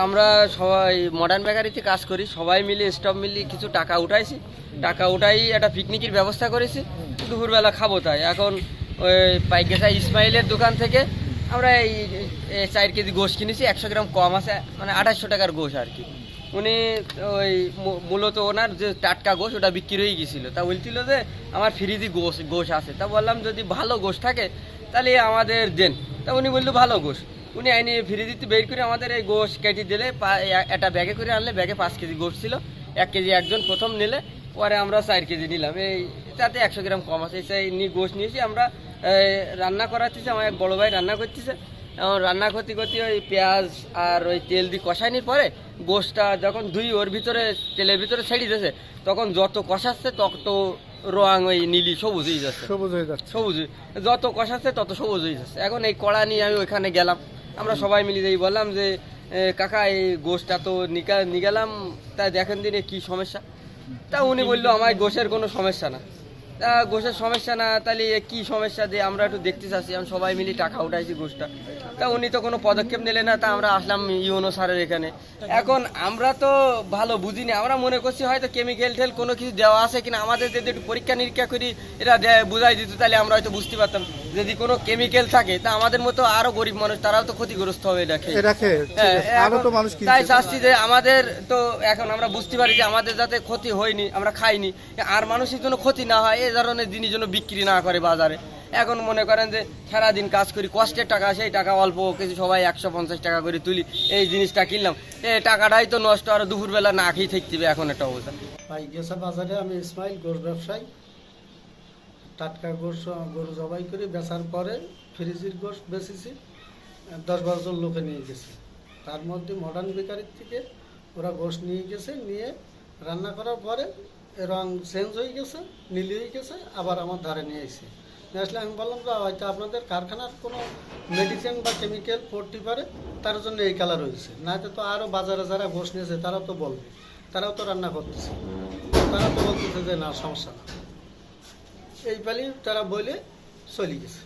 আমরা সবাই মডার্ন বেকারিতে কাজ করি, সবাই মিলে স্টাফ মিলিয়ে কিছু টাকা উঠাইছি। টাকা উঠাই একটা পিকনিকের ব্যবস্থা করেছি, দুপুরবেলা খাবো তাই। এখন ওই পাইকেসা ইসমাইলের দোকান থেকে আমরা এই 4 কেজি গোশ কিনেছি, 100 গ্রাম কম আছে, মানে 2800 টাকার গোশ আর কি। উনি ওই মূলত ওনার যে টাটকা গোশ ওটা বিক্রি হয়ে গেছিলো, তা বলছিল যে আমার ফ্রিজে গোশ আছে। তা বললাম যদি ভালো গোশ থাকে তাহলে আমাদের দেন। তা উনি বললো ভালো গোশ। উনি আইনি ফ্রিজে বের করে আমাদের এই গোশ কেটে দিলে, একটা ব্যাগে করে আনলে, ব্যাগে 5 কেজি গোশ ছিল। 1 কেজি একজন প্রথম নিলে, পরে আমরা 4 কেজি নিলাম। এই তাতে 100 গ্রাম কম আছে, সেই গোশ নিয়েছি আমরা। রান্না করাচ্ছি, আমার এক বড়ো ভাই রান্না করতেছে। রান্না করতে করতে ওই পেঁয়াজ আর ওই তেল দিয়ে কষাইনি, পরে গোশটা যখন ওর ভিতরে তেলের ভিতরে ছেড়ে দিয়েছে, তখন যত কষাচ্ছে তত রং ওই নীলি সবুজ হয়ে যাচ্ছে, সবুজ যত কষাচ্ছে তত সবুজ হয়ে যাচ্ছে। এখন এই কড়া নিয়ে আমি ওইখানে গেলাম, আমরা সবাই মিলে যাই, বললাম যে কাকা এই গোশটা তো নিয়ে গেলাম, তাই দেখেন দিনে কি সমস্যা। তা উনি বললো আমার গোশের কোনো সমস্যা না। তা গোশের সমস্যা না, তাহলে কি সমস্যা দিয়ে আমরা একটু দেখতে চাচ্ছি। আমি সবাই মিলে টাকা উঠাইছি গোশটা। তা উনি তো কোনো পদক্ষেপ নিলেন না। তা আমরা আসলাম ইউনো স্যারের এখানে। এখন আমরা তো ভালো বুঝিনি, আমরা মনে করছি হয়তো কেমিক্যাল টেল কোনো কিছু দেওয়া আছে কিনা। আমাদের যদি একটু পরীক্ষা নিরীক্ষা করি এটা বুঝাই দিত, তাহলে আমরা হয়তো বুঝতে পারতাম। যদি কোনো কেমিক্যাল থাকে তা আমাদের মতো আরো গরিব মানুষ তারাও তো ক্ষতিগ্রস্ত হবে এটা খেয়ে। তাই চাচ্ছি যে আমাদের তো এখন আমরা বুঝতে পারি যে আমাদের যাতে ক্ষতি হয়নি, আমরা খাইনি, আর মানুষের জন্য ক্ষতি না হয় এই ধরনের জিনিস যেন বিক্রি না করে বাজারে। এখন মনে করেন যে সারাদিন কাজ করি, কষ্টের টাকা, সেই টাকা অল্প কিছু সবাই 150 টাকা করে তুলি, এই জিনিসটা কিনলাম, এই টাকাটাই তো নষ্ট, আর দুপুরবেলা না খেয়ে থাকতে হবে এখন একটা অবস্থা। পাইকেসা বাজারে আমি ইসমাইল গোশ ব্যবসায়ী। টাটকা গোশ গরু জবাই করে বেচার পরে ফ্রিজের গোশ বেচেছি, 10-12 জন লোকে নিয়ে গেছে। তার মধ্যে মডার্ন বেকারির থেকে ওরা গোশ নিয়ে গেছে, নিয়ে রান্না করার পরে রং চেঞ্জ হয়ে গেছে, নীল হয়ে গেছে, আবার আমার ধারে নিয়ে এসে আসলে আমি বললাম যে হয়তো আপনাদের কারখানার কোনো মেডিসিন বা কেমিক্যাল পড়তে পারে, তার জন্য এই কালার হয়েছে, নয়তো তো আরও বাজারে যারা গোশ নিয়েছে তারাও তো বলবে, তারাও তো রান্না করতেছে, তারা তো বলতেছে যে না সমস্যা না। এই পালি তারা বলে চলে গেছে।